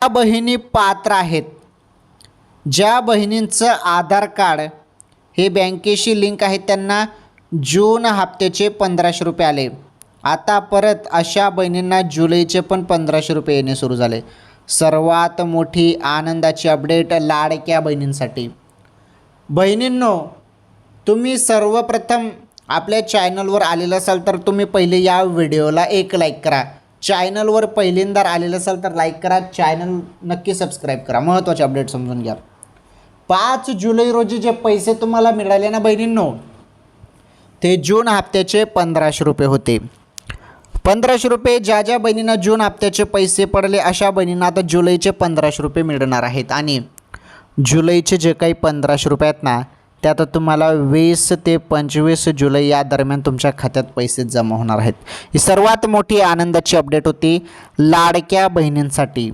बहिणी पात्र आहेत, ज्या बहिणींचं आधार कार्ड हे बँकेशी लिंक आहे त्यांना जून हप्त्याचे 1500 रुपये आले. आता परत अशा बहिणींना जुलैचे पण 1500 रुपये येणे सुरू झाले. सर्वात मोठी आनंदाची अपडेट लाडक्या बहिणींसाठी. बहिणींनो, तुम्ही सर्वप्रथम आपल्या चॅनलवर आलेलं असाल तर तुम्ही पहिले या व्हिडिओला एक लाईक करा. चॅनलवर पहिल्यांदा आलेलं असाल तर लाईक करा, चॅनल नक्की सबस्क्राईब करा. महत्त्वाचे अपडेट समजून घ्या. 5 जुलै रोजी जे पैसे तुम्हाला मिळाले ना बहिणींनो, ते जून हप्त्याचे 1500 रुपये होते. 1500 रुपये ज्या ज्या बहिणींना जून हप्त्याचे पैसे पडले अशा बहिणींना आता जुलैचे 1500 रुपये मिळणार आहेत. आणि जुलैचे जे काही 1500 रुपये आहेत ना, ते आता तुम्हाला 20 ते 25 जुलै या दरम्यान तुमच्या खात्यात पैसे जमा होणार आहेत. ही सर्वात मोठी आनंदाची अपडेट होती लाडक्या बहिणींसाठी.